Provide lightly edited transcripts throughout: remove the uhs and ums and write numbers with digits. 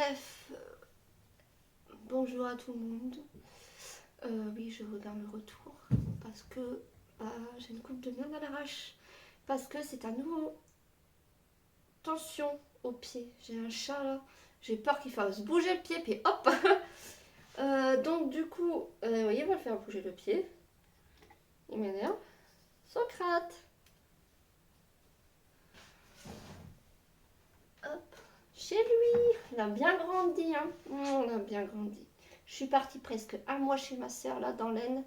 Bref, bonjour à tout le monde. Oui, je regarde le retour parce que j'ai une coupe de merde à l'arrache. Parce que c'est à nouveau tension au pied. J'ai un chat là, j'ai peur qu'il fasse bouger le pied, puis hop. Donc du coup, vous voyez, on va le faire bouger le pied. Il m'énerve. Socrate. Hop. Chez lui, il a bien grandi, hein. On a bien grandi. Je suis partie presque un mois chez ma soeur là dans l'Aisne.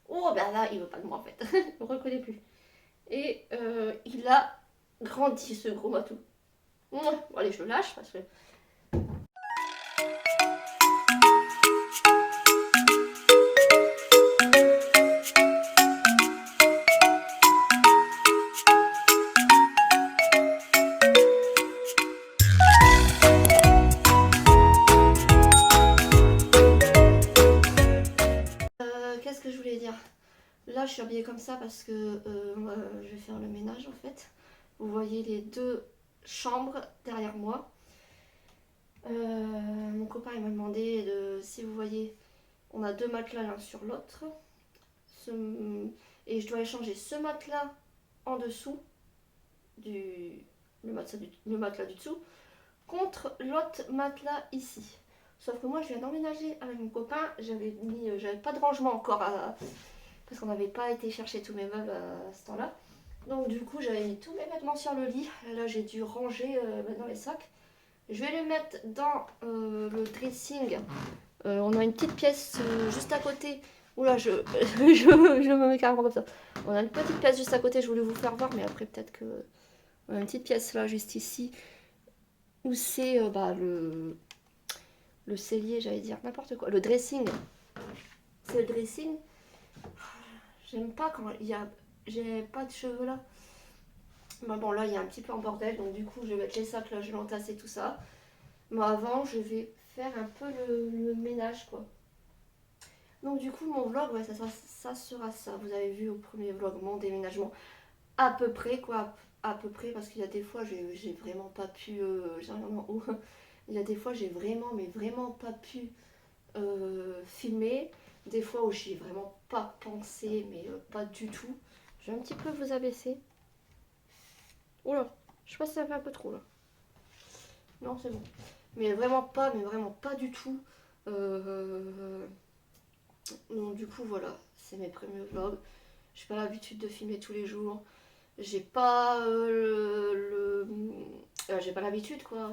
Oh ben là, il veut pas de moi en fait. Il me reconnaît plus. Et il a grandi ce gros matou. Bon, allez, je le lâche parce que. Qu'est-ce que je voulais dire? Là, je suis habillée comme ça parce que je vais faire le ménage en fait. Vous voyez les deux chambres derrière moi. Mon copain il m'a demandé de, si vous voyez, on a deux matelas l'un sur l'autre. Et je dois échanger ce matelas en dessous du le matelas du dessous contre l'autre matelas ici. Sauf que moi je viens d'emménager avec mon copain, j'avais pas de rangement encore parce qu'on n'avait pas été chercher tous mes meubles à ce temps-là. Donc du coup j'avais mis tous mes vêtements sur le lit. Là j'ai dû ranger dans les sacs. Je vais les mettre dans le dressing. On a une petite pièce juste à côté. Oula, je me mets carrément comme ça. On a une petite pièce juste à côté, je voulais vous faire voir, mais après peut-être que... On a une petite pièce là, juste ici, où c'est le cellier, j'allais dire, n'importe quoi. Le dressing. C'est le dressing. J'aime pas quand il y a... J'ai pas de cheveux là. Bah bon, là, il y a un petit peu en bordel, donc du coup, je vais mettre les sacs là, je vais entasser tout ça. Mais avant, je vais faire un peu le ménage, quoi. Donc du coup, mon vlog, ouais, ça sera ça. Vous avez vu au premier vlog mon déménagement. À peu près, quoi. À peu près, parce qu'il y a des fois, j'ai vraiment pas pu... j'ai rien en haut. Il y a des fois, j'ai vraiment, mais vraiment pas pu filmer. Des fois où j'y ai vraiment pas pensé, mais pas du tout. Je vais un petit peu vous abaisser. Oula, je sais pas si ça fait un peu trop là. Non, c'est bon. Mais vraiment pas du tout. Donc du coup, voilà, c'est mes premiers vlogs. J'ai pas l'habitude de filmer tous les jours. J'ai pas j'ai pas l'habitude quoi.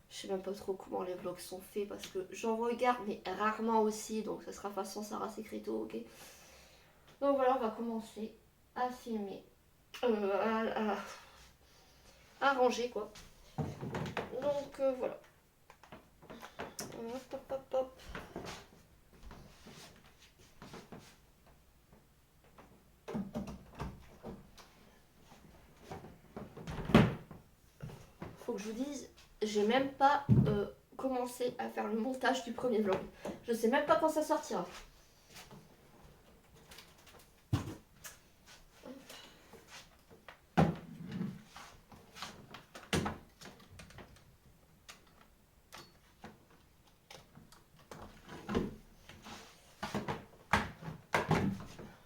Je sais même pas trop comment les vlogs sont faits parce que j'en regarde mais rarement aussi, donc ça sera façon Sarah Secreto, ok. Donc voilà, on va commencer à filmer, à ranger quoi. Donc voilà. Hop, hop, hop, hop. Faut que je vous dise, j'ai même pas commencé à faire le montage du premier vlog. Je sais même pas quand ça sortira.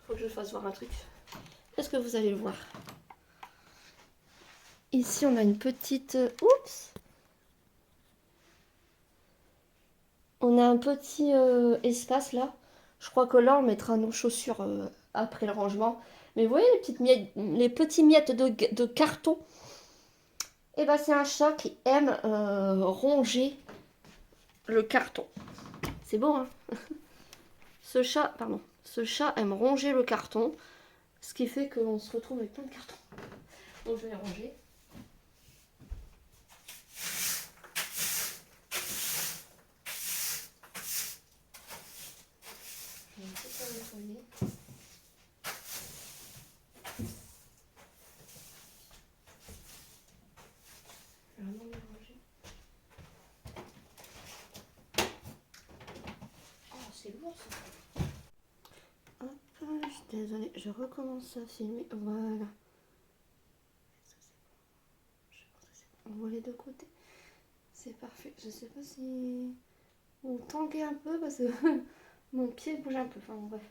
Faut que je fasse voir un truc. Est-ce que vous allez le voir? Ici, on a une petite... Oups! On a un petit espace là. Je crois que là, on mettra nos chaussures après le rangement. Mais vous voyez les petites miettes, les petits miettes de carton? Et ben, c'est un chat qui aime ronger le carton. C'est beau, hein? Ce chat aime ronger le carton. Ce qui fait qu'on se retrouve avec plein de cartons. Donc, je vais les ranger. Je vais un petit peu nettoyer. Vraiment les ranger. Oh, c'est lourd ça. Hop, je suis désolée, je recommence à filmer. Voilà. On voit les deux côtés. C'est parfait. Je sais pas si vous tanguez un peu parce que mon pied bouge un peu. Enfin bon, bref.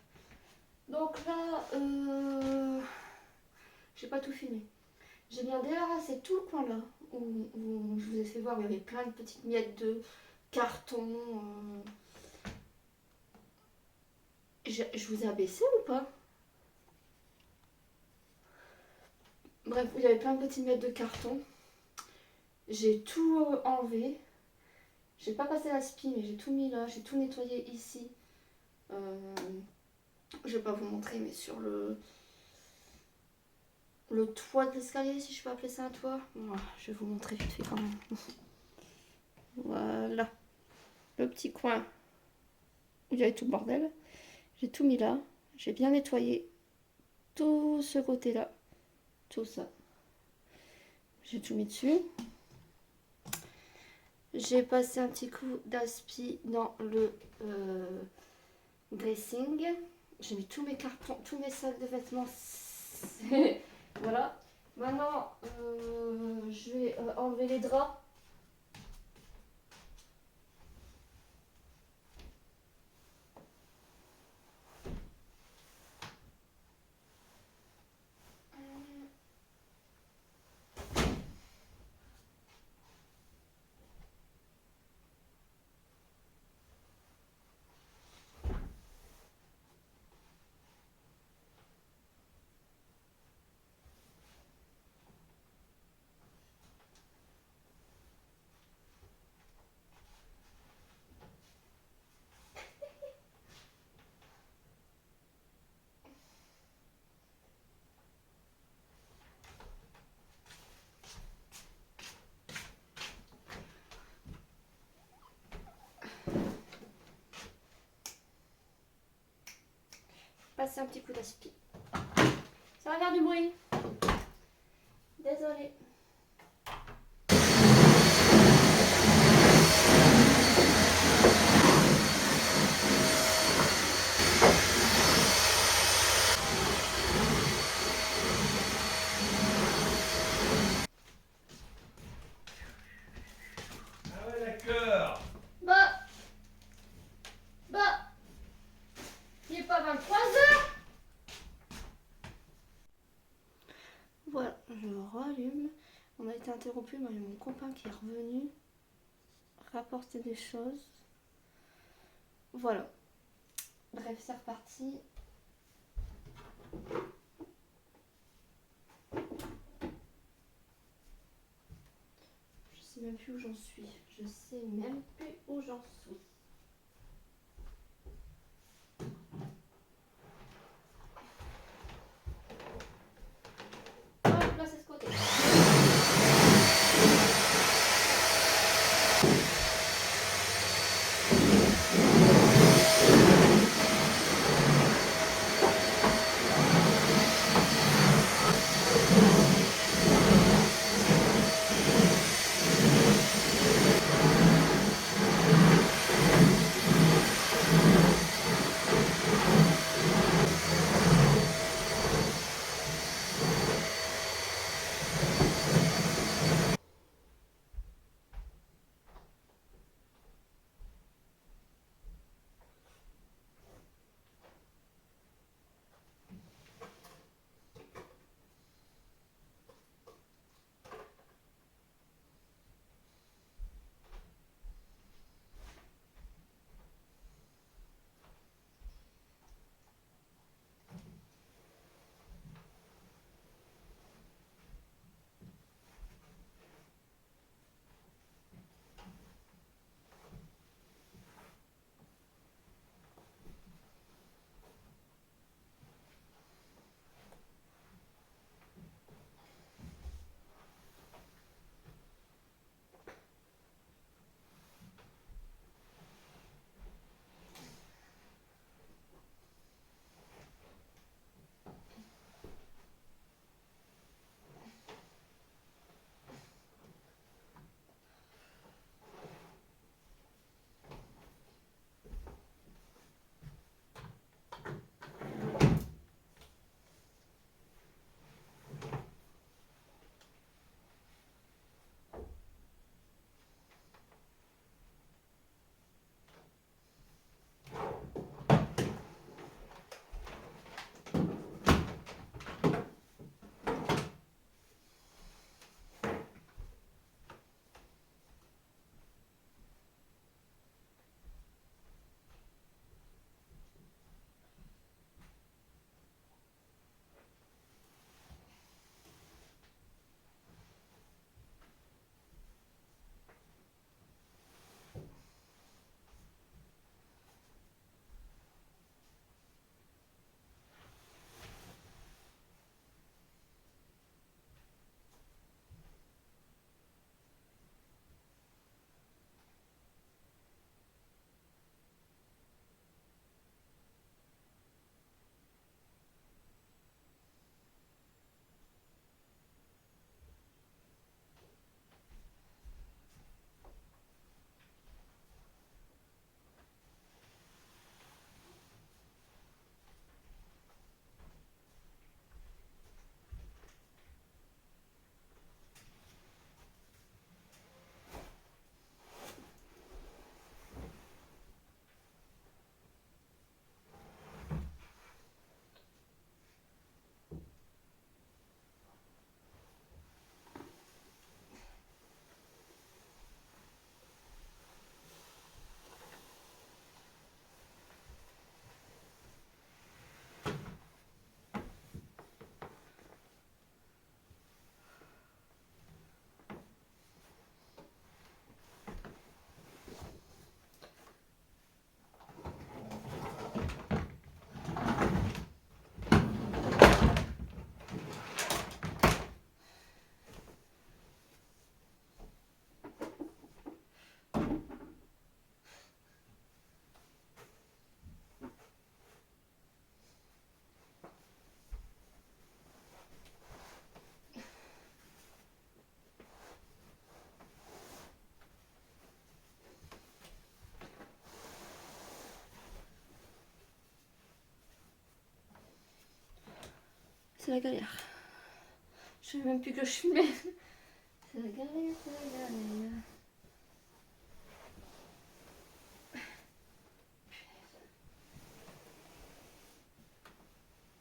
Donc là, j'ai pas tout filmé. J'ai bien débarrassé tout le coin là où je vous ai fait voir où il y avait plein de petites miettes de carton. Je vous ai abaissé ou pas? Bref, il y avait plein de petites miettes de carton. J'ai tout enlevé. J'ai pas passé la spie, mais j'ai tout mis là. J'ai tout nettoyé ici. Je vais pas vous montrer, mais sur le toit de l'escalier, si je peux appeler ça un toit. Voilà, je vais vous montrer vite fait quand même. Voilà. Le petit coin où il y avait tout le bordel. J'ai tout mis là. J'ai bien nettoyé tout ce côté-là. Tout ça. J'ai tout mis dessus. J'ai passé un petit coup d'aspi dans le dressing. J'ai mis tous mes cartons, tous mes sacs de vêtements. Voilà. Maintenant, je vais enlever les draps. Passer un petit coup d'aspi. Ça va faire du bruit. Désolée. Ah ouais, d'accord. Bah, il n'est pas 23h. Voilà, je rallume. On a été interrompu, mais il y a mon copain qui est revenu rapporter des choses. Voilà. Bref, c'est reparti. Je sais même plus où j'en suis. Je sais même plus où j'en suis. Hop, là c'est ce côté. C'est la galère. Je sais même plus que je filmais. C'est la galère, c'est la galère.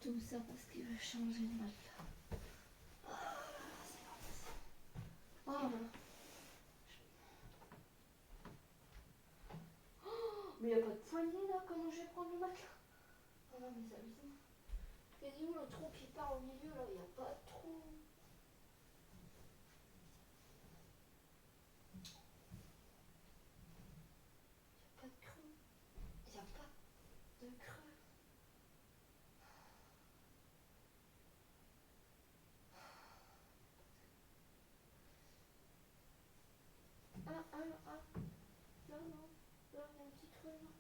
Tout ça parce qu'il veut changer de matelas. Oh là là. Mais il n'y a pas de poignée là, comment je vais prendre le matelas? Oh non, mais c'est abusé. Et dis où le trou qui part au milieu là? Il n'y a pas de trou. Il n'y a pas de creux. Il n'y a pas de creux. Là, non. Là, il y a un petit trou là.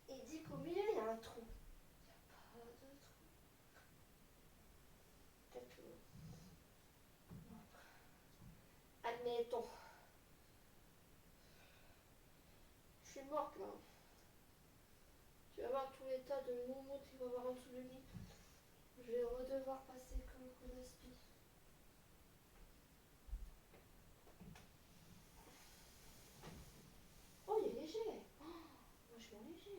Il dit qu'au milieu, il y a un trou. Il n'y a pas de trou. Peut-être que... Bon. Admettons. Je suis morte là. Tu vas voir tous les tas de moumoutes qu'il va y avoir en dessous du lit. Je vais redevoir passer comme coup d'aspi. Oh, il est léger. Oh, vachement léger.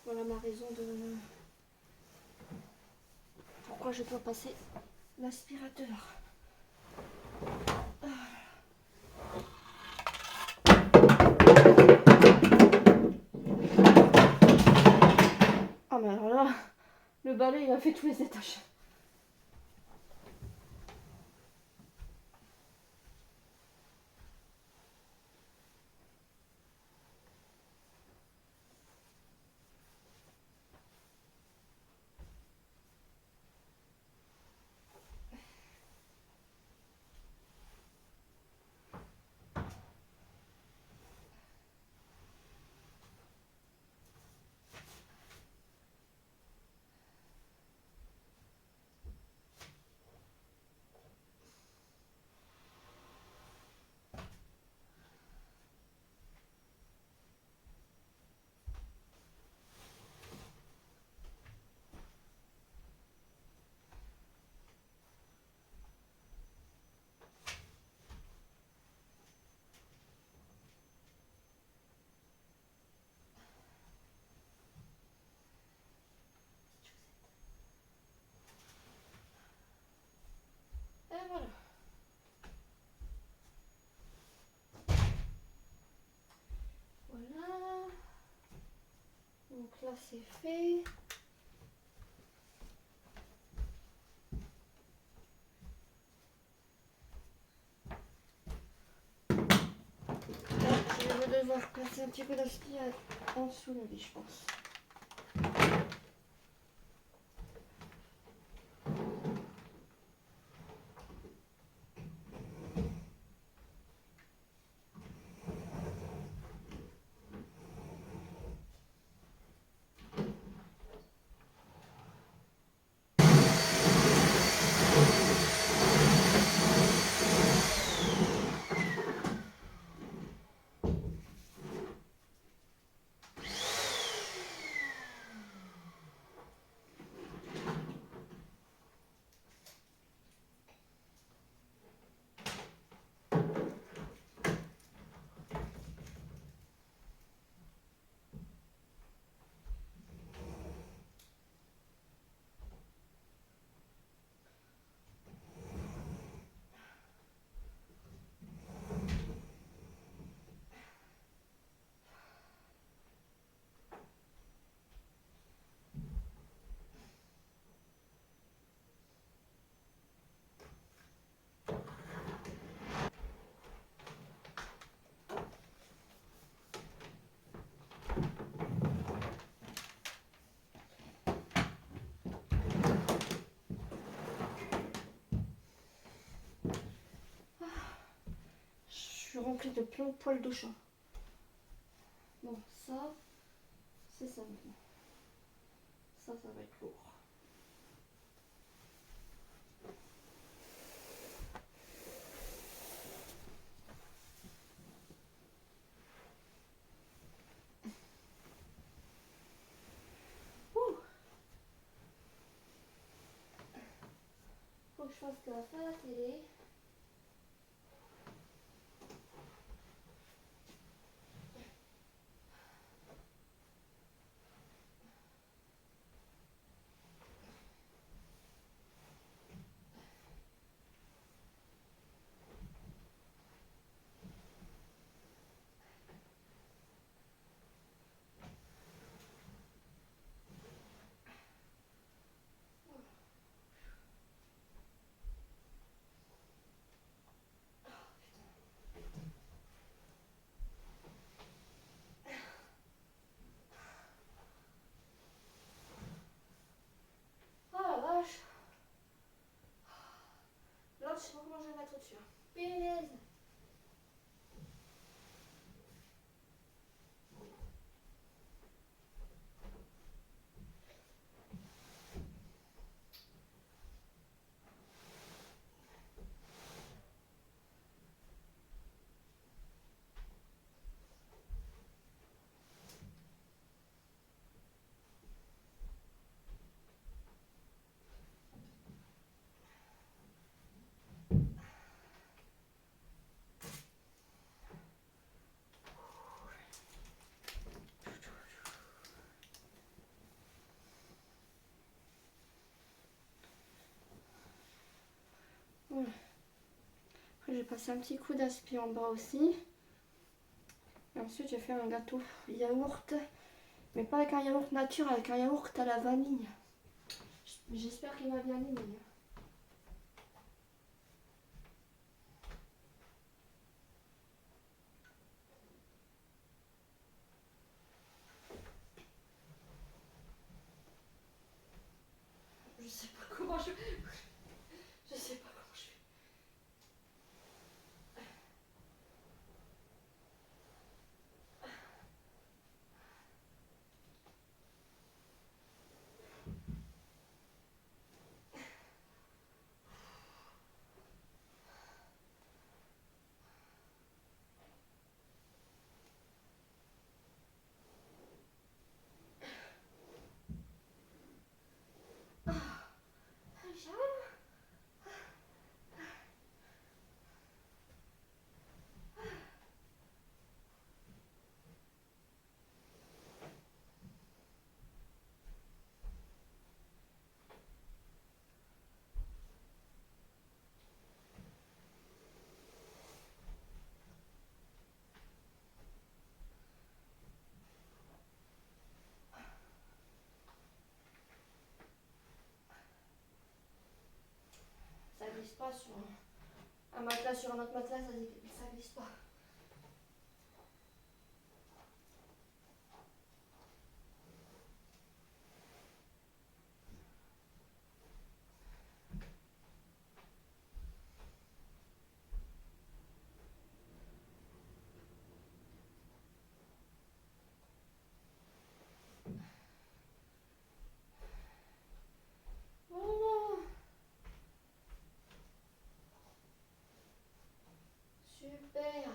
Voilà ma raison de... Pourquoi je dois passer l'aspirateur. Ah mais alors là, le balai il a fait tous les étages. Et voilà. Voilà. Donc là c'est fait. Là, je vais devoir passer un petit peu d'aspi en dessous du lit, je pense. rempli de plein de poils de chat. Bon, ça, c'est ça maintenant. Ça va être lourd. Ouh. Faut que je fasse gaffe à la télé. Oh la vache. Là, je sais pas comment je vais mettre au-dessus. Punaise. Voilà. Après, j'ai passé un petit coup d'aspi en bas aussi. Et ensuite, j'ai fait un gâteau yaourt. Mais pas avec un yaourt nature, avec un yaourt à la vanille. J'espère qu'il va bien aimer. Je sais pas comment je... Je sais pas comment je fais. Ça glisse pas sur un matelas, sur un autre matelas, ça glisse pas. Voilà. Super.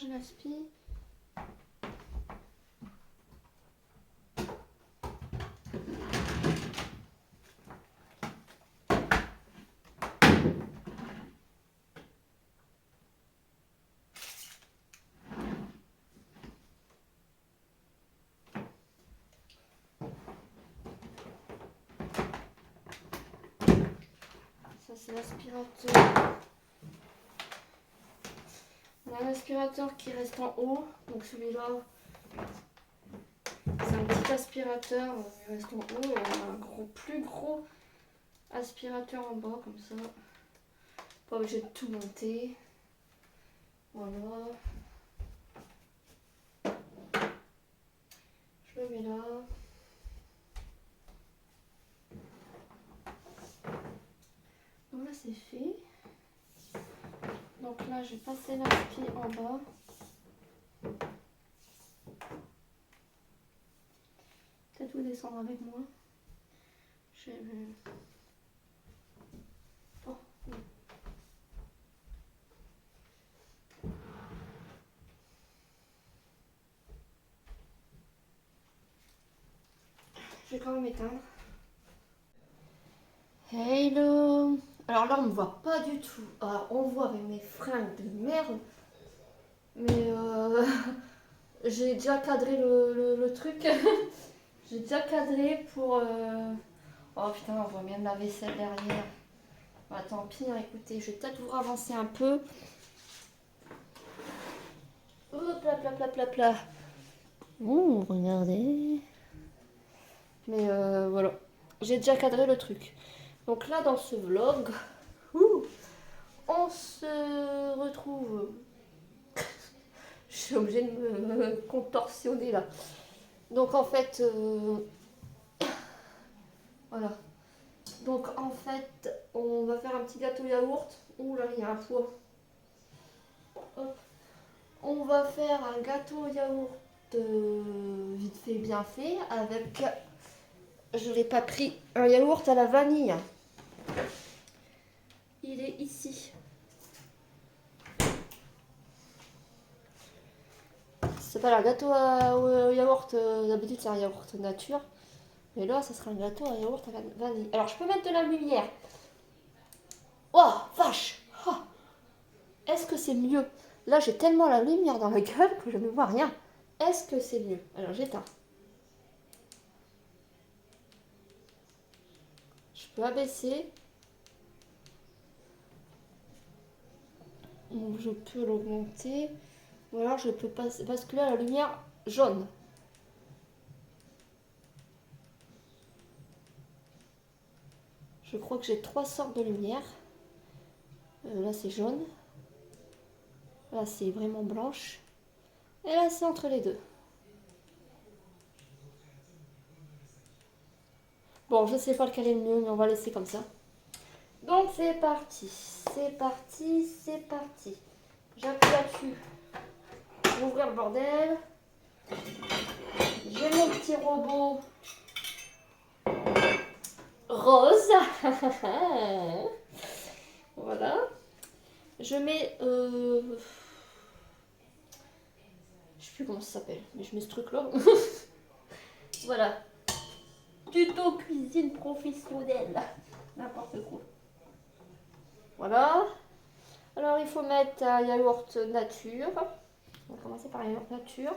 changer l'aspi. Ça c'est l'aspirateur. On a un aspirateur qui reste en haut, donc celui-là c'est un petit aspirateur, il reste en haut, et on a un plus gros aspirateur en bas comme ça. Pas obligé de tout monter. Voilà. Je le mets là. Donc là c'est fait. Donc là j'ai passé l'aspi en bas. Peut-être vous descendre avec moi. J'ai vu. Oh, oui. Je vais quand même éteindre. Hello. Alors là on me voit pas du tout. Alors on voit avec mes fringues de merde. Mais j'ai déjà cadré le truc. J'ai déjà cadré pour... Oh putain, on voit même la vaisselle derrière. Bah, tant pis, hein, écoutez, je vais peut-être vous avancer un peu. Hop là, pla, pla, pla, pla. Ouh, regardez. Mais voilà, j'ai déjà cadré le truc. Donc là, dans ce vlog, on se retrouve... Je suis obligée de me contorsionner là. Donc en fait, voilà. Donc en fait, on va faire un petit gâteau yaourt. Ouh là, il y a un poids. Hop. On va faire un gâteau yaourt vite fait, bien fait, avec... Je n'ai pas pris un yaourt à la vanille. Il est ici. C'est pas un gâteau au yaourt, d'habitude c'est un yaourt nature. Mais là, ça sera un gâteau à yaourt à la vanille. Alors, je peux mettre de la lumière. Oh, vache! Oh. Est-ce que c'est mieux? Là, j'ai tellement la lumière dans la gueule que je ne vois rien. Est-ce que c'est mieux? Alors, j'éteins. Je peux abaisser. Ou je peux l'augmenter. Ou alors, je peux basculer à la lumière jaune. Je crois que j'ai 3 sortes de lumière. Là, c'est jaune. Là, c'est vraiment blanche. Et là, c'est entre les deux. Bon, je sais pas lequel est le mieux, mais on va laisser comme ça. Donc, c'est parti. C'est parti, c'est parti. J'appuie là-dessus pour ouvrir le bordel. J'ai mon petit robot rose. Voilà. Je mets... je sais plus comment ça s'appelle, mais je mets ce truc-là. Voilà. Tuto cuisine professionnelle. N'importe quoi. Voilà. Alors, il faut mettre un yaourt nature. On va commencer par un yaourt nature.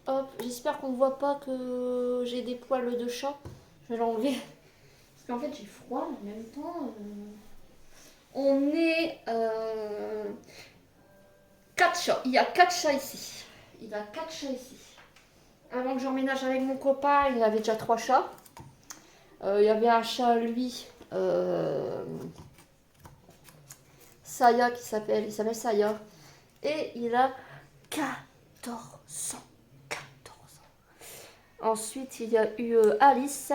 Hop, j'espère qu'on ne voit pas que j'ai des poils de chat. Je vais l'enlever. Parce qu'en fait, j'ai froid, mais en même temps... On est... 4 chats. Il y a 4 chats ici. Il y a 4 chats ici. Avant que j'emménage avec mon copain, il y avait déjà 3 chats. Il y avait un chat, lui, Saya, il s'appelle Saya. Et il a 14 ans. 14 ans. Ensuite, il y a eu Alice.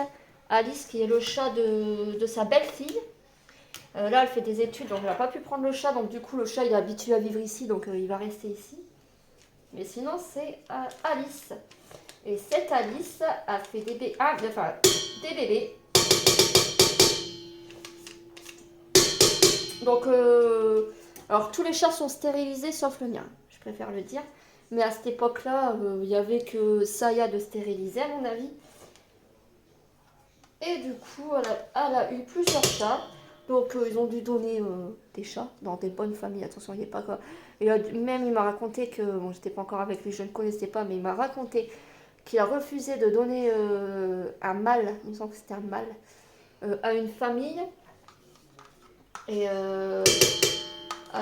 Alice, qui est le chat de sa belle-fille. Là, elle fait des études, donc elle n'a pas pu prendre le chat. Donc du coup, le chat, il est habitué à vivre ici, donc il va rester ici. Mais sinon, c'est Alice. Et cette Alice a fait des bébés. Des bébés. Donc, alors tous les chats sont stérilisés sauf le mien, je préfère le dire. Mais à cette époque-là, il n'y avait que Saya de stérilisé à mon avis. Et du coup, elle a eu plusieurs chats. Donc, ils ont dû donner des chats dans des bonnes familles. Attention, il n'y a pas quoi. Et même, il m'a raconté que, bon, j'étais pas encore avec lui, je ne connaissais pas, mais il m'a raconté qu'il a refusé de donner un mâle, il me semble que c'était un mâle, à une famille. Et à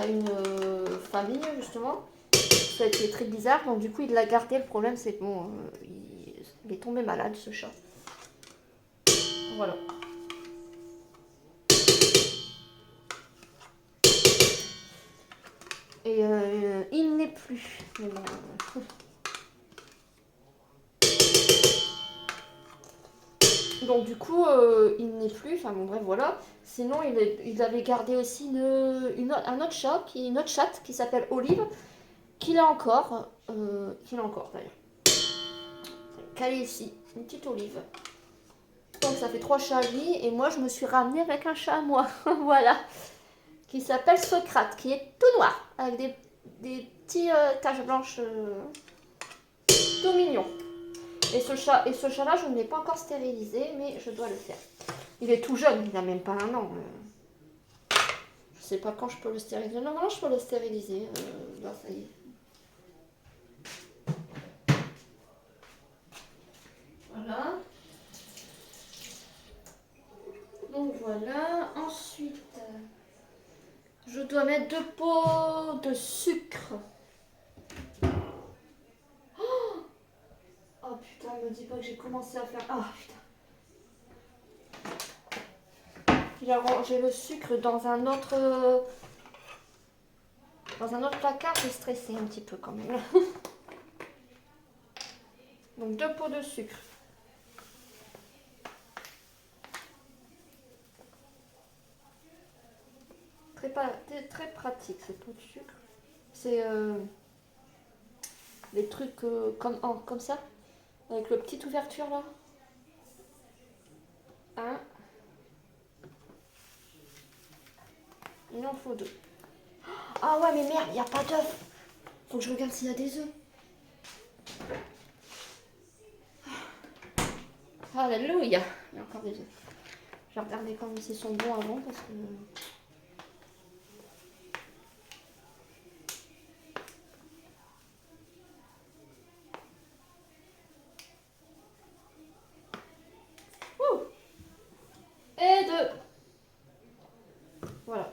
une famille, justement. Ça a été très bizarre. Donc, du coup, il l'a gardé. Le problème, c'est que bon, il est tombé malade, ce chat. Voilà. Et il n'est plus. Donc du coup, il n'est plus. Enfin bon bref, voilà. Sinon, il avait gardé aussi un autre chat, une autre chatte qui s'appelle Olive, qu'il a encore. Qu'il a encore d'ailleurs. Qu'elle est ici, une petite Olive. Donc ça fait 3 chats à lui. Et moi, je me suis ramenée avec un chat à moi. Voilà. Qui s'appelle Socrate, qui est tout noir. Avec des petits taches blanches tout mignons. Et ce chat-là, je ne l'ai pas encore stérilisé, mais je dois le faire. Il est tout jeune, il n'a même pas 1 an. Je sais pas quand je peux le stériliser. Non, je peux le stériliser. Là, ça y est. Voilà. Donc voilà. Ensuite, je dois mettre 2 pots de sucre. Oh putain, me dis pas que j'ai commencé à faire... Ah putain. J'ai rangé le sucre dans un autre placard. J'ai stressé un petit peu quand même. Donc 2 pots de sucre. Très pratique ces pots de sucre. C'est des trucs comme ça, avec la petite ouverture là. Un. Il en faut 2. Ah ouais, mais merde, il n'y a pas d'œufs. Faut que je regarde s'il y a des œufs. Alléluia. Il y a encore des œufs. Je vais regarder quand ils sont bons avant parce que... Ouh. Et 2. Voilà.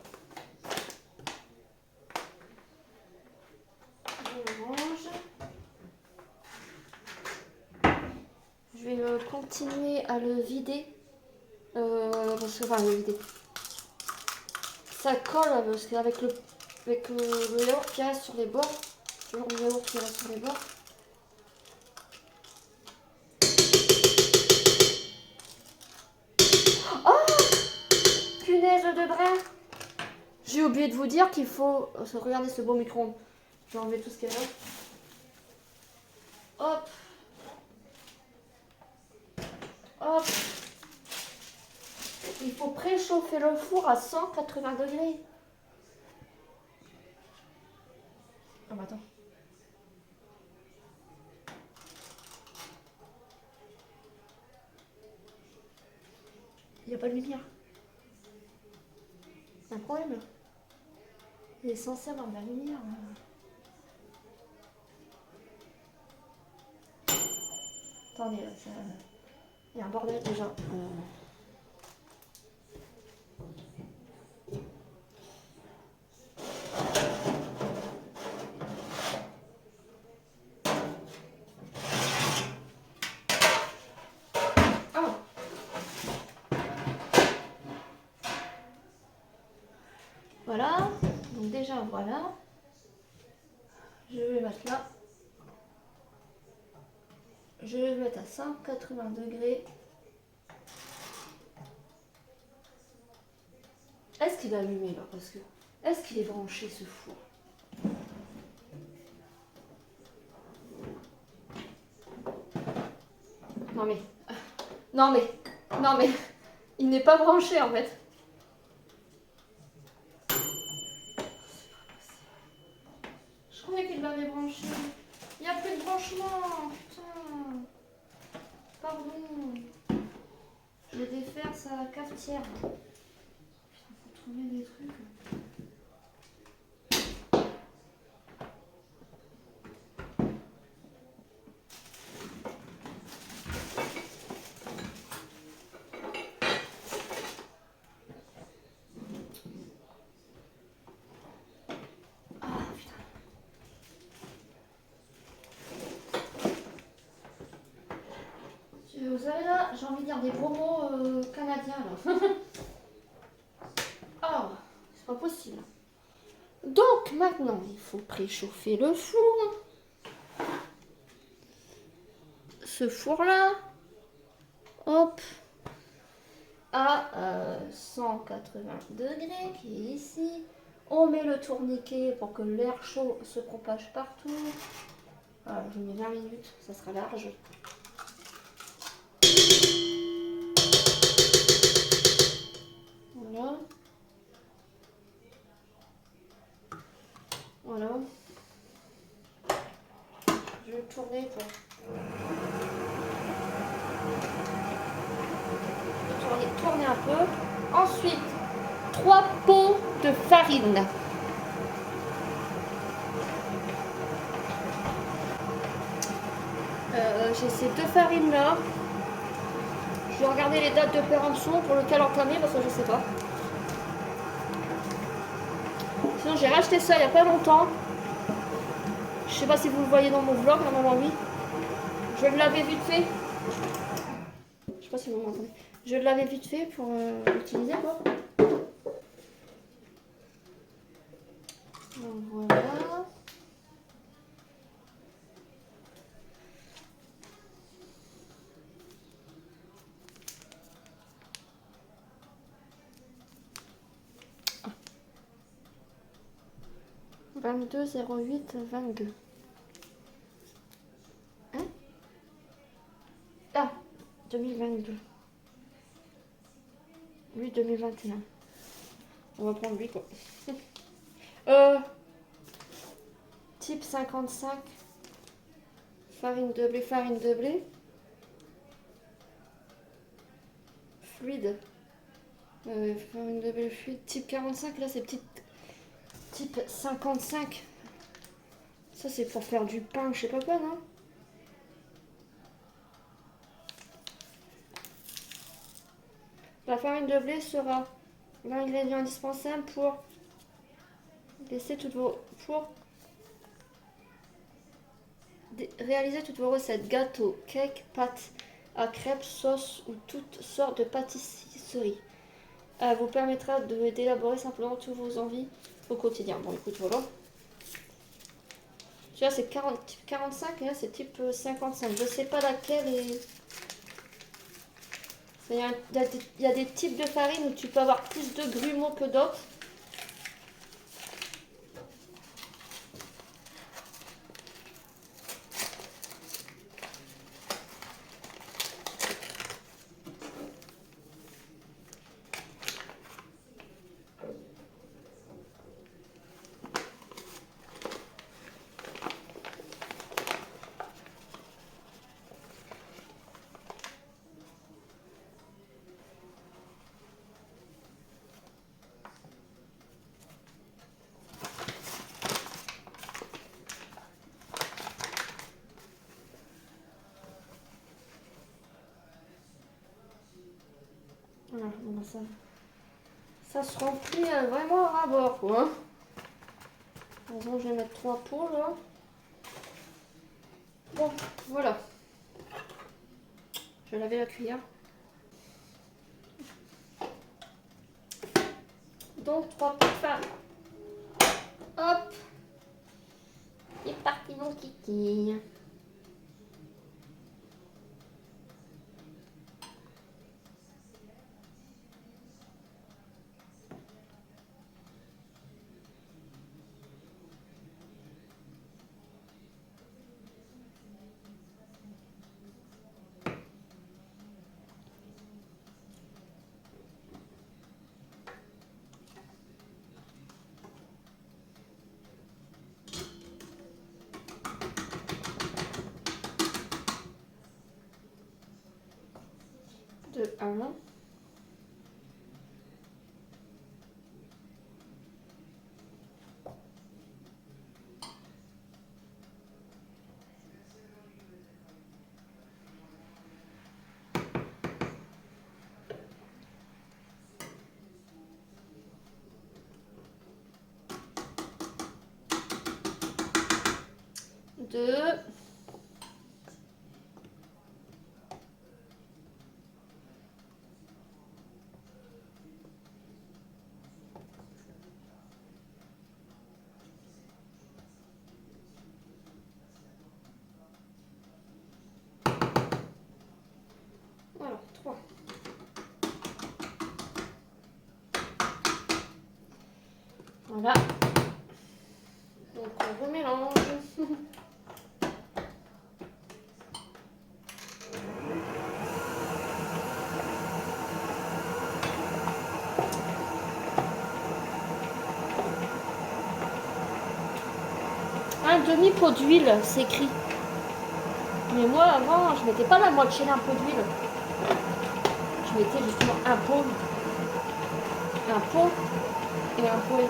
Je le range. Je vais continuer à le vider. Parce que, enfin, le vider. Ça colle parce qu'avec le yaourt qui reste sur les bords. Toujours le yaourt qui reste sur les bords. Oh, punaise de brin. J'ai oublié de vous dire qu'il faut... Regardez ce beau micro-ondes. Je vais enlever tout ce qu'il y a là. Hop. Hop. Il faut préchauffer le four à 180 degrés. Ah bah attends. Il n'y a pas de lumière. C'est un problème là. Il est censé avoir de la lumière. Attendez, là, ça... il y a un bordel déjà. Ah. Voilà. Donc déjà, voilà. Je vais mettre là. Je vais le mettre à 180 degrés. Est-ce qu'il est allumé là? Parce que est-ce qu'il est branché ce four? Non mais... Non mais... Non mais... Il n'est pas branché en fait. pas mes branchés. Il n'y a plus de branchement. Putain. Pardon. Je vais défaire sa cafetière. Putain, faut trouver des trucs. Vous savez là, j'ai envie de dire des gros mots canadiens là. Oh, c'est pas possible. Donc maintenant, il faut préchauffer le four. Ce four là, hop, à 180 degrés qui est ici. On met le tourniquet pour que l'air chaud se propage partout. Voilà, je mets 20 minutes, ça sera large. Voilà. Voilà. Je vais tourner pour... Tourner un peu. Ensuite, 3 pots de farine. J'ai ces 2 farines là. Je vais regarder les dates de péremption pour lequel entamer parce que je sais pas. Sinon j'ai racheté ça il n'y a pas longtemps. Je sais pas si vous le voyez dans mon vlog, normalement oui. Je vais le laver vite fait. Je sais pas si vous m'entendez. Je vais le laver vite fait pour l'utiliser quoi. Donc voilà. « 22/08/22 ». Hein? Ah, 2022. Lui, 2021. On va prendre lui, quoi. Type 55. Farine de blé, farine de blé. Fluide. Farine de blé fluide. Type 45, là, c'est petit. Type 55. Ça, c'est pour faire du pain, je sais pas quoi, non? La farine de blé sera l'ingrédient indispensable pour réaliser toutes vos recettes, gâteaux, cakes, pâtes à crêpes, sauces ou toutes sortes de pâtisseries. Elle vous permettra d'élaborer simplement toutes vos envies au quotidien. Bon, écoute, voilà. Tu vois, c'est type 45 et là, c'est type 55. Je sais pas laquelle est... Il y a des types de farine où tu peux avoir plus de grumeaux que d'autres. Voilà, bon, ça se remplit vraiment à bord, quoi. Bon, je vais mettre 3 pots, là. Bon, voilà. Je vais laver la cuillère. Donc, 3 pots de farine. Hop. C'est parti, mon kiki. 1. Deux. Voilà, 3. Voilà. Donc on remélange. Un demi-pot d'huile, c'est écrit. Mais moi avant, je mettais pas la moitié d'un pot d'huile. Je mettais justement un pot et un pot.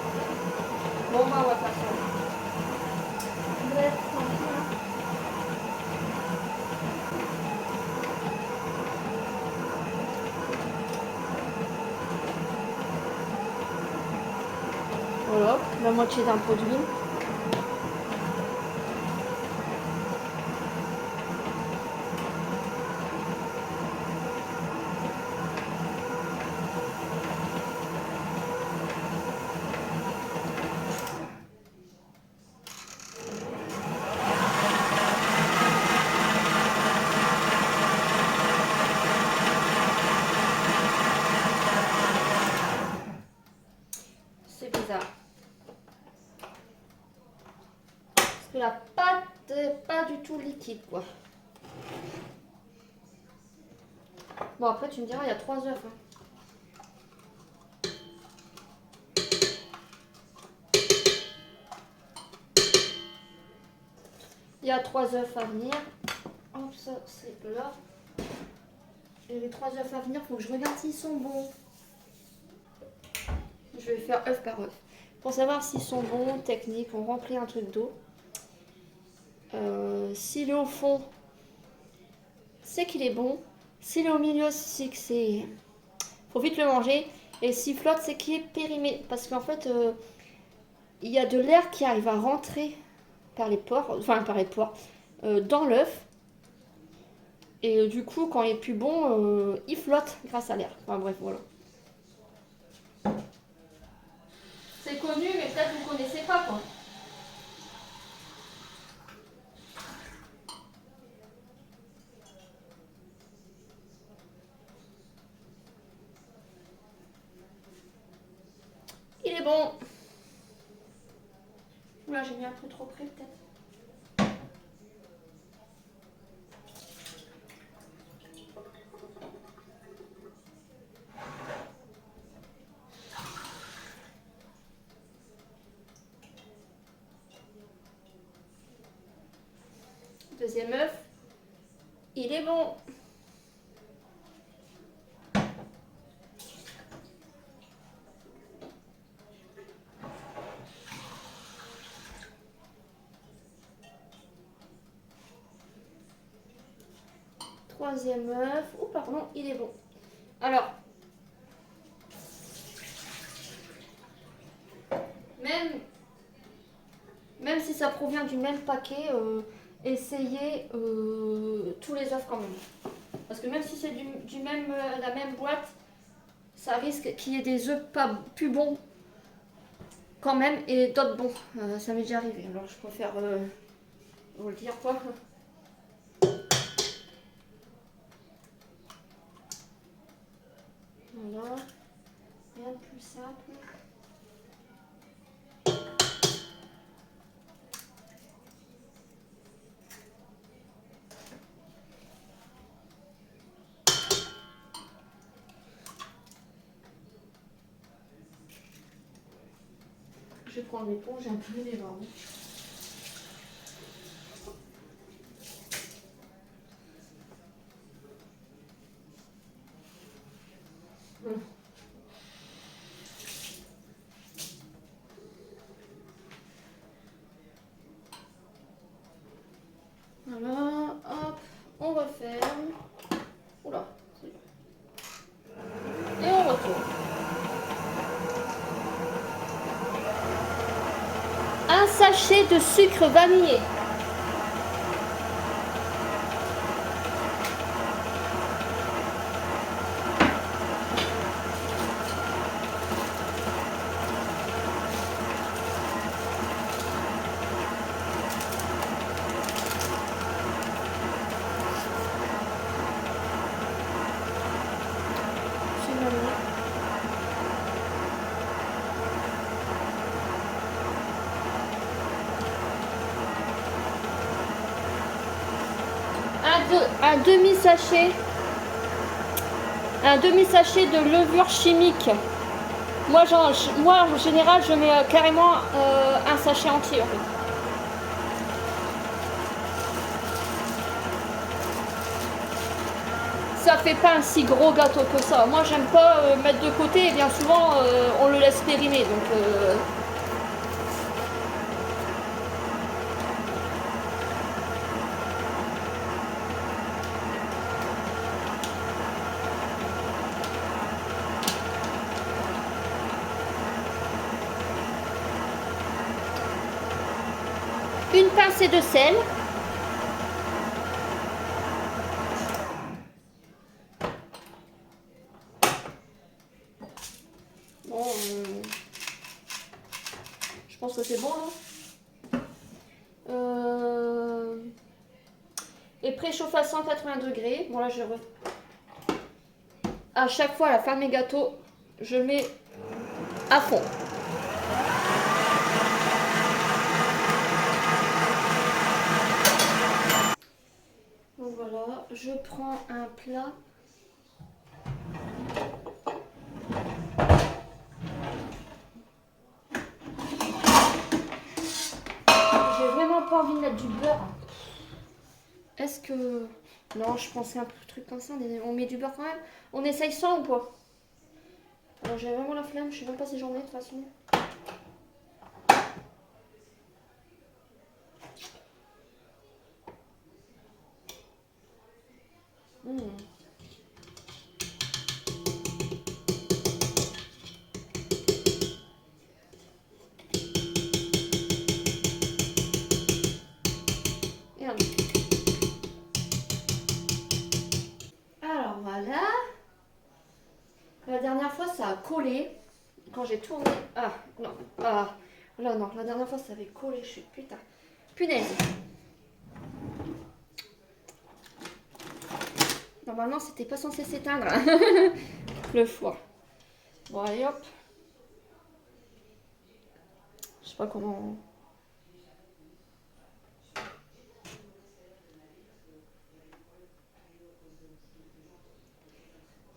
Bon bah on va faire ça. Bref, tranquille, hein. Voilà, la moitié d'un pot d'huile. C'est bizarre. Parce que la pâte n'est pas du tout liquide, quoi. Bon, après, tu me diras, il y a 3 œufs. Hein. Il y a 3 œufs à venir. Hop, ça, c'est là. Et les 3 œufs à venir, il faut que je regarde s'ils sont bons. Je vais faire œuf par œuf. Pour savoir s'ils sont bons, technique, on remplit un truc d'eau. S'il est au fond, c'est qu'il est bon. S'il est au milieu, c'est que c'est... Faut vite le manger. Et s'il flotte, c'est qu'il est périmé. Parce qu'en fait, il y a de l'air qui arrive à rentrer par les pores, dans l'œuf. Et du coup, quand il est plus bon, il flotte grâce à l'air. Enfin bref, voilà. C'est connu, mais peut-être vous ne connaissez pas, quoi. Il est bon. Oula, j'ai mis un peu trop près, peut-être. Deuxième œuf. Il est bon. Troisième œuf. Oh, pardon, il est bon. Alors, même si ça provient du même paquet, essayez tous les œufs quand même. Parce que même si c'est la même boîte, ça risque qu'il y ait des œufs pas plus bons quand même et d'autres bons. Ça m'est déjà arrivé. Alors je préfère vous le dire quoi. Voilà. Rien de plus simple. Je vais prendre l'éponge, j'ai un peu les mains. Voilà, hop, on referme. Oula. Et on retourne. Un sachet de sucre vanillé. Un demi-sachet de levure chimique. Moi, en général, je mets carrément un sachet entier en fait. Ça fait pas un si gros gâteau que ça. Moi, j'aime pas mettre de côté et bien souvent on le laisse périmer. Donc une pincée de sel. Bon, je pense que c'est bon là. Et préchauffe à 180 degrés. Bon là à chaque fois à la fin de mes gâteaux, je mets à fond. Donc voilà, je prends un plat. J'ai vraiment pas envie de mettre du beurre. Est-ce que... Non, je pensais un truc comme ça. On met du beurre quand même. On essaye sans ou pas? Alors j'ai vraiment la flemme. Je sais même pas si j'en ai de toute façon. Merde. Alors voilà. La dernière fois ça a collé. Quand j'ai tourné... Ah non. Ah là non. La dernière fois ça avait collé. Je suis putain. Punaise. Normalement c'était pas censé s'éteindre. Le four. Bon allez hop. Je sais pas comment...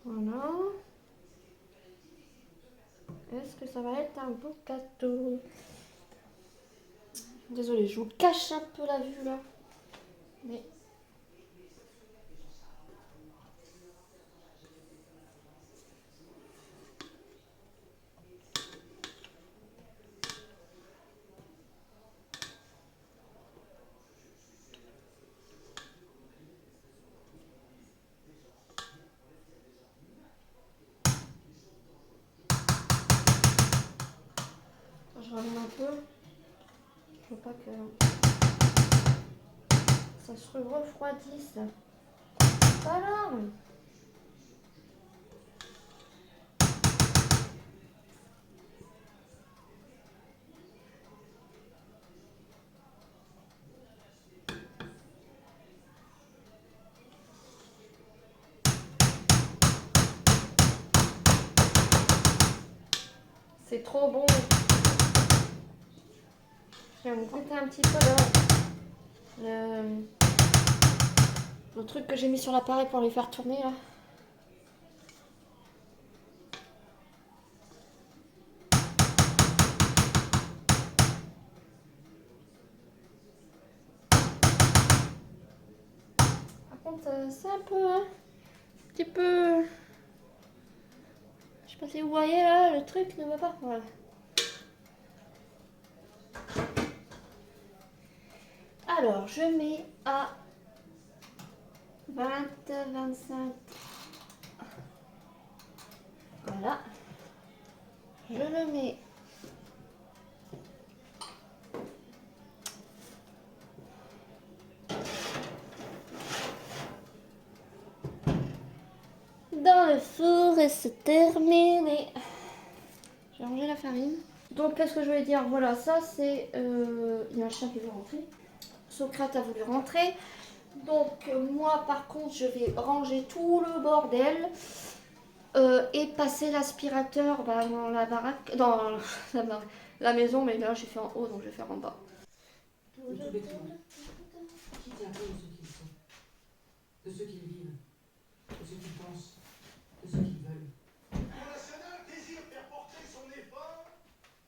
Voilà. Est-ce que ça va être un beau gâteau? Désolée, je vous cache un peu la vue là. Mais... Je rallume un peu. Je veux pas que ça se refroidisse. Voilà. C'est trop bon. Je vais me goûter un petit peu là. Le truc que j'ai mis sur l'appareil pour les faire tourner là. Par contre, c'est un peu... un petit peu... Je sais pas si vous voyez là, le truc ne va pas. Voilà. Alors, je mets à 20, 25. Voilà. Je le mets. Dans le four et c'est terminé. J'ai rangé la farine. Donc qu'est-ce que je voulais dire? Voilà, ça c'est... Il y a un chien qui veut rentrer. Socrate a voulu rentrer. Donc moi par contre je vais ranger tout le bordel et passer l'aspirateur dans la baraque, dans la maison, mais là j'ai fait en haut donc je vais faire en bas. Tout bêtement. Qui tient compte de ceux qui le sont, de ceux qui le vivent, de ceux qui pensent, de ceux qui veulent. Le National désire faire porter son effort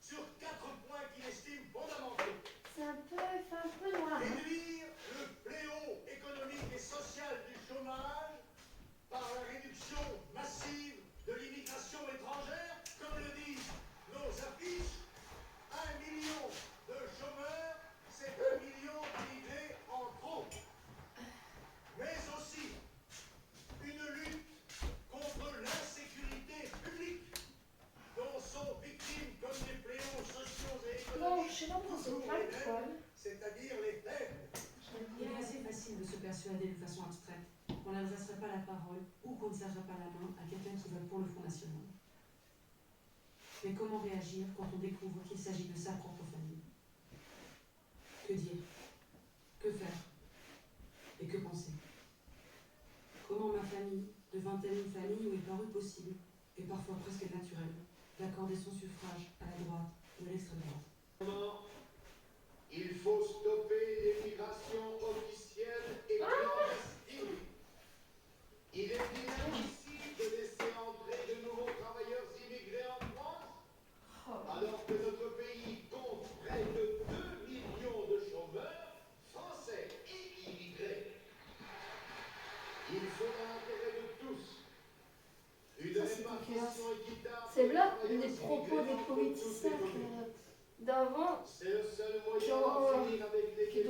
sur 4 points qu'il estime fondamentaux. C'est un peu noir. Hein. Réduire le fléau économique et social du chômage par la réduction massive de l'immigration étrangère, comme le disent nos affiches. 1 million de chômeurs, c'est 1 million d'immigrés en trop. Mais aussi une lutte contre l'insécurité publique, dont sont victimes comme des fléaux sociaux et Non, économiques, je sais pas pourquoi c'est toujours pas les le mêmes, poil. c'est-à-dire les faibles. Il est assez facile de se persuader de façon abstraite qu'on n'adresserait pas la parole ou qu'on ne serrerait pas la main à quelqu'un qui vote pour le Front National. Mais comment réagir quand on découvre qu'il s'agit de sa propre famille? Que dire? Que faire? Et que penser? Comment ma famille devint-elle une famille où il parut possible, et parfois presque naturel, d'accorder son suffrage à la droite ou à l'extrême droite? Il faut stopper l'immigration officielle et clandestine. Il est inadmissible de laisser entrer de nouveaux travailleurs immigrés en France, alors que notre pays compte près de 2 millions de chômeurs français et immigrés. Il faut dans l'intérêt de tous une Ça, c'est répartition équitable. C'est là les propos des politiciens d'avant C'est le seul moyen Genre, d'en finir avec les qui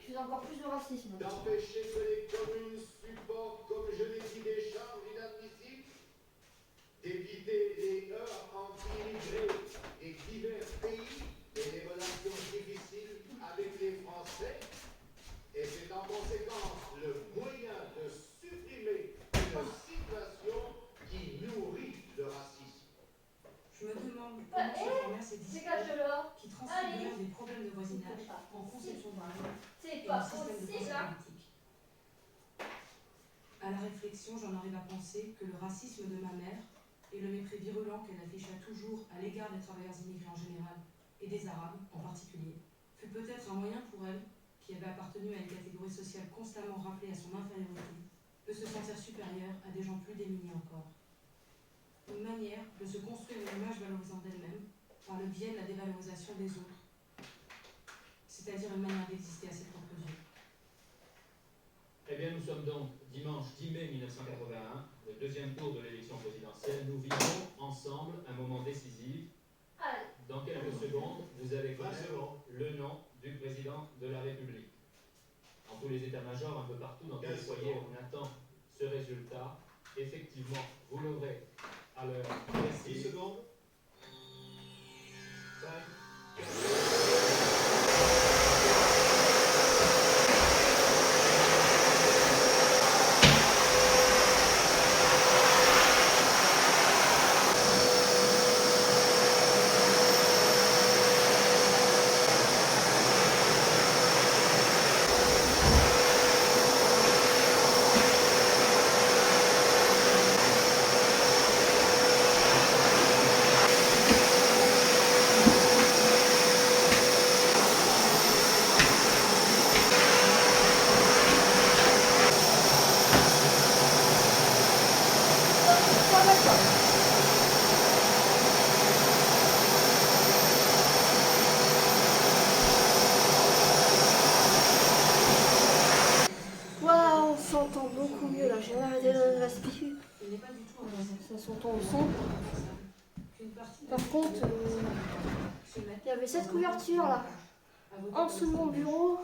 faisaient encore plus de racisme. d'empêcher que les communes supportent, comme je l'ai dit, des charges inadmissibles, d'éviter les heurts anti-immigrés et divers pays et des relations difficiles avec les Français. Et c'est en conséquence le moyen de supprimer une situation qui nourrit le racisme. Je me demande comment se formèrent ces discours Dégage-le. qui transfigurèrent des problèmes de voisinage en conception du monde C'est et en pas système de possible. pensée politique. À la réflexion, j'en arrive à penser que le racisme de ma mère et le mépris virulent qu'elle afficha toujours à l'égard des travailleurs immigrés en général et des Arabes en particulier fut peut-être un moyen pour elle, qui avait appartenu à une catégorie sociale constamment rappelée à son infériorité, de se sentir supérieure à des gens plus démunis encore. Une manière de se construire une image valorisant d'elle-même par le biais de la dévalorisation des autres, c'est-à-dire une manière d'exister à ses propres yeux. Eh bien, nous sommes donc dimanche 10 mai 1981, le deuxième tour de l'élection présidentielle. Nous vivons ensemble un moment décisif. Dans quelques secondes, vous allez connaître le nom du président de la République. Dans tous les états-majors, un peu partout, dans tous les foyers, on attend ce résultat. Effectivement, vous l'aurez à l'heure précise. 10 secondes. 5, 4... Waouh, on s'entend beaucoup mieux là. J'ai arrêté de la speaker. Il n'est pas du tout un Ça s'entend au son. qu'une partie de Par contre, il y avait cette couverture là en dessous de mon bureau.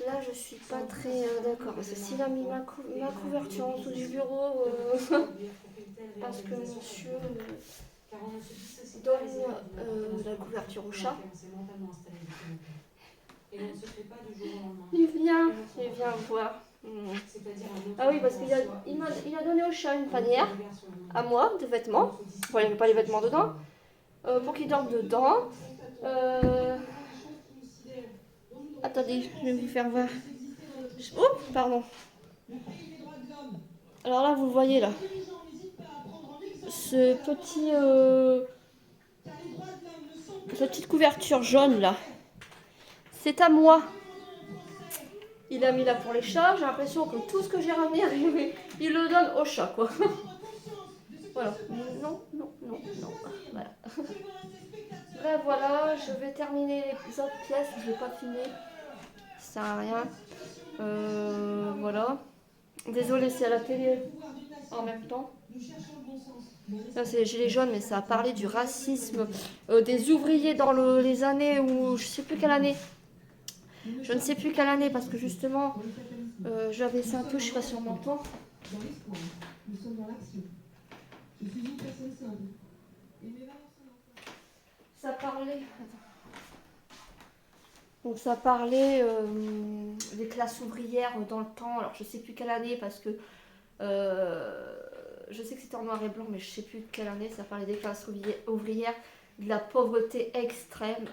Là, je suis pas très d'accord. Parce que s'il a mis ma couverture en dessous du bureau, parce que monsieur donne la couverture au chat. Il vient voir. Ah oui, parce qu'il a donné au chat une panière à moi de vêtements. Bon, il n'y avait pas les vêtements dedans. Pour qu'il dorme dedans. Attendez, je vais vous faire voir. Oh, pardon. Alors là, vous voyez là. Ce petit... cette petite couverture jaune là. C'est à moi. Il a mis là pour les chats. J'ai l'impression que tout ce que j'ai ramené, il le donne au chat, quoi. Voilà. Non. Voilà. Bref, voilà. Je vais terminer les autres pièces. Je ne vais pas filmer. Ça sert à rien. Voilà. Désolée, c'est à la télé en même temps. Ça, c'est les gilets jaunes, mais ça a parlé du racisme des ouvriers dans les années où... Je sais plus quelle année. Je ne sais plus quelle année, parce que justement, j'avais ça un peu, je sais pas si on m'entend. Ça parlait... Donc ça parlait des classes ouvrières dans le temps, alors je sais plus quelle année, parce que... je sais que c'était en noir et blanc, mais je sais plus de quelle année. Ça parlait des classes ouvrières, de la pauvreté extrême.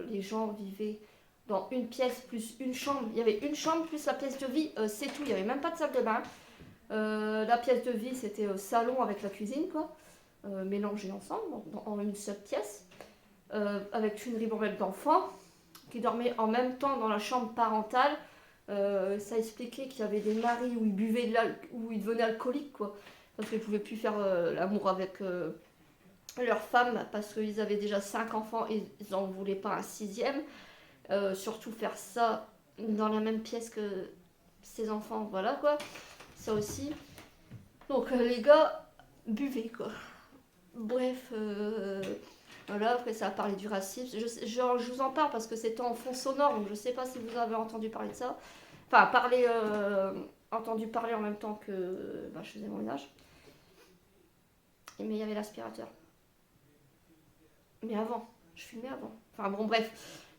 Les gens vivaient dans une pièce plus une chambre. Il y avait une chambre plus la pièce de vie, c'est tout. Il n'y avait même pas de salle de bain. La pièce de vie, c'était salon avec la cuisine, quoi, mélangés ensemble en une seule pièce, avec une ribambelle d'enfants qui dormaient en même temps dans la chambre parentale. Ça expliquait qu'il y avait des maris où ils buvaient où ils devenaient alcooliques, quoi, parce qu'ils ne pouvaient plus faire l'amour avec leur femme parce qu'ils avaient déjà 5 enfants et ils n'en voulaient pas un 6e. Surtout faire ça dans la même pièce que ses enfants, voilà quoi, ça aussi. Donc les gars buvaient, quoi. Bref, voilà, après ça a parlé du racisme. Je vous en parle parce que c'était en fond sonore, donc je sais pas si vous avez entendu parler de ça. Enfin, entendu parler en même temps que je faisais mon ménage. Mais il y avait l'aspirateur. Mais avant, je filmais avant. Enfin bon, bref.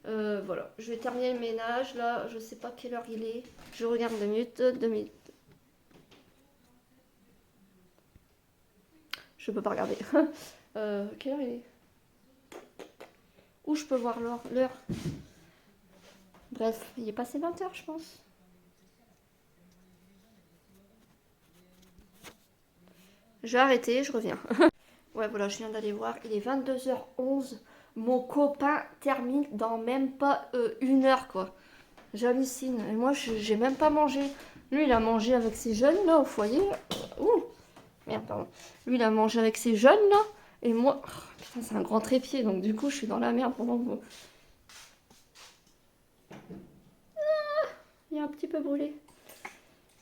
Voilà, je vais terminer le ménage. Là, je sais pas quelle heure il est. Je regarde 2 minutes. 2 minutes. Je peux pas regarder. Quelle heure il est? Où je peux voir l'heure? Bref, il est passé 20h, je pense. Je vais arrêter, je reviens. Ouais, voilà, je viens d'aller voir. Il est 22h11. Mon copain termine dans même pas 1 heure, quoi. J'hallucine. Et moi, j'ai même pas mangé. Lui, il a mangé avec ses jeunes, là, au foyer. Ouh, merde, pardon. Lui, il a mangé avec ses jeunes, là. Et moi, oh, putain, c'est un grand trépied. Donc, du coup, je suis dans la merde pendant que... il est un petit peu brûlé.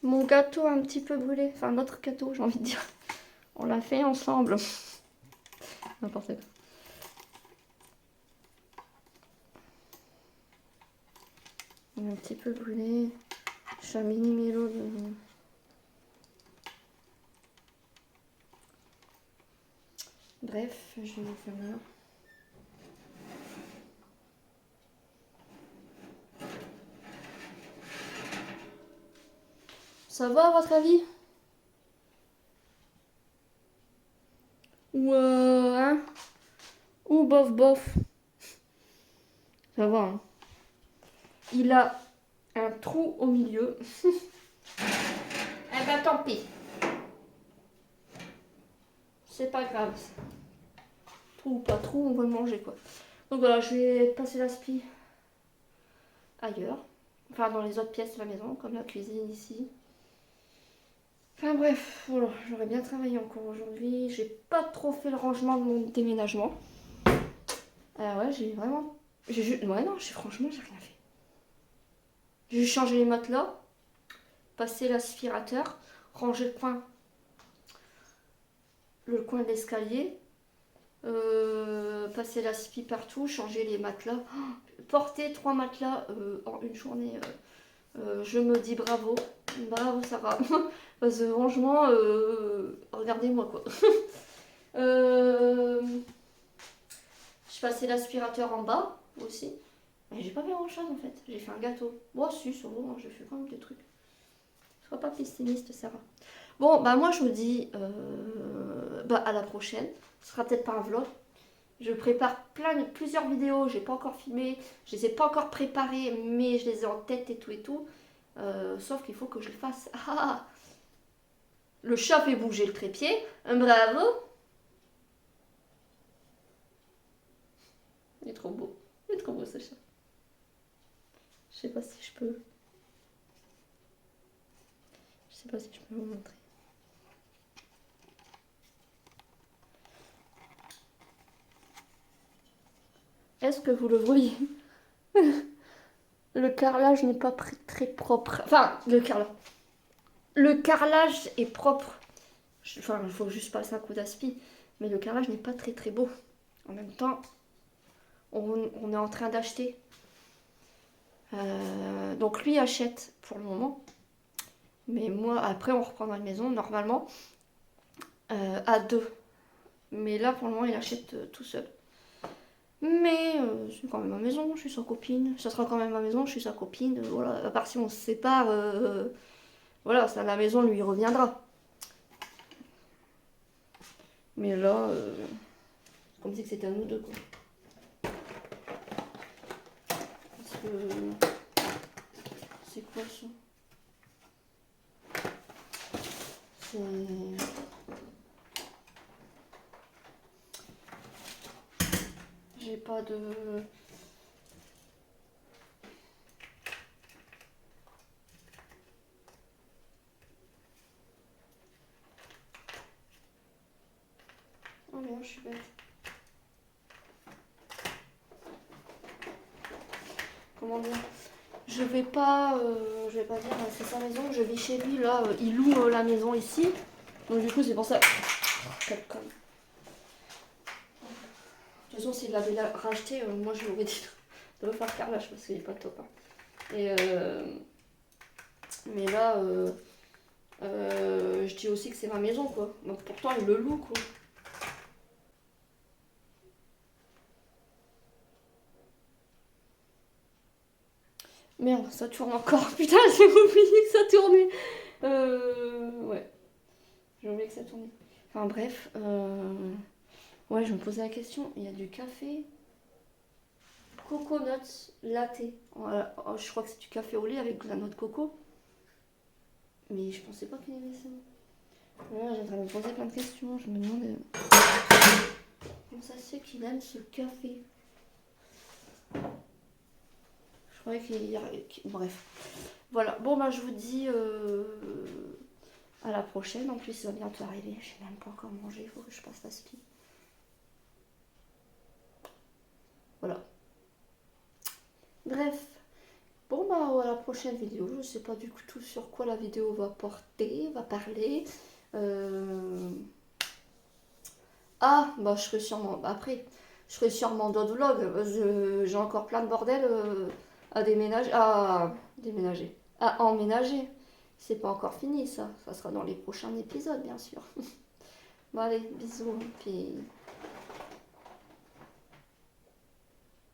Mon gâteau a un petit peu brûlé. Enfin, notre gâteau, j'ai envie de dire. On l'a fait ensemble. N'importe quoi. Il est un petit peu brûlé. Je suis un mini mélo de... Bref, je vais vous faire là. Ça va à votre avis? Ou hein? Ou bof bof? Ça va, hein? Il a un trou au milieu. Eh ben tant pis. C'est pas grave. Trou ou pas trou, on va le manger, quoi. Donc voilà, je vais passer l'aspi ailleurs. Enfin, dans les autres pièces de la maison, comme la cuisine ici. Enfin bref, voilà, j'aurais bien travaillé encore aujourd'hui. J'ai pas trop fait le rangement de mon déménagement. Ouais, j'ai vraiment... Ouais, non, franchement, j'ai rien fait. J'ai changé les matelas, passé l'aspirateur, rangé le coin de l'escalier, passer l'aspi partout, changer les matelas, porter 3 matelas en une journée. Je me dis bravo. Bravo Sarah. Parce que franchement, regardez-moi quoi. Je passais l'aspirateur en bas aussi. Mais j'ai pas fait grand chose en fait. J'ai fait un gâteau. Bon, si, ça va, j'ai fait quand même des trucs. Sois pas pessimiste, Sarah. Bon, bah moi je vous dis à la prochaine. Ce sera peut-être pas un vlog. Je prépare plusieurs vidéos. J'ai pas encore filmé. Je les ai pas encore préparées, mais je les ai en tête et tout et tout. Sauf qu'il faut que je le fasse. Ah, le chat fait bouger le trépied. Bravo. Il est trop beau. Il est trop beau ce chat. Je sais pas si je peux. Je sais pas si je peux vous montrer. Est-ce que vous le voyez? Le carrelage n'est pas très propre. Enfin, le carrelage est propre. Enfin, il faut juste passer un coup d'aspi. Mais le carrelage n'est pas très beau. En même temps, on est en train d'acheter. Donc lui achète pour le moment. Mais moi, après, on reprendra une maison, normalement, à 2. Mais là, pour le moment, il achète tout seul. Mais c'est quand même ma maison, je suis sa copine. Ça sera quand même ma maison, je suis sa copine. Voilà, à part si on se sépare, voilà, ça, la maison lui reviendra. Mais là, comme si c'était à nous deux, quoi. Parce que... C'est quoi ça? C'est... J'ai pas de... Oh non, je suis bête. Comment dire? Je vais pas dire c'est sa maison, je vis chez lui là, il loue la maison ici. Donc du coup c'est pour ça. Quel con. De toute façon s'il l'avait racheté, moi je lui aurais dit de le faire carrelage parce qu'il est pas top. Hein. Et mais là je dis aussi que c'est ma maison quoi. Donc pourtant il le loue quoi. Merde, ça tourne encore. Putain, j'ai oublié que ça tournait. Ouais. J'ai oublié que ça tournait. Enfin bref. Ouais, je me posais la question. Il y a du café. Coconut latte. Oh, je crois que c'est du café au lait avec de la noix de coco. Mais je pensais pas qu'il y avait ça. Voilà, j'ai en train de me poser plein de questions. Je me demande comment ça se fait qu'il aime ce café. Je croyais qu'il y a... Bref. Voilà. Bon, bah, je vous dis à la prochaine. En plus, ça va bientôt arriver. Je sais même pas encore manger. Il faut que je passe la spi. Voilà. Bref. Bon, bah, à la prochaine vidéo. Je sais pas du tout sur quoi la vidéo va porter, va parler. Ah, bah, je serai sûrement... Après, je ferai sûrement d'autres vlogs. J'ai encore plein de bordel à déménager. À emménager. C'est pas encore fini, ça. Ça sera dans les prochains épisodes, bien sûr. Bon, allez, bisous. Puis...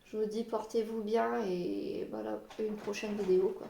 Je vous dis, portez-vous bien et voilà, une prochaine vidéo, quoi.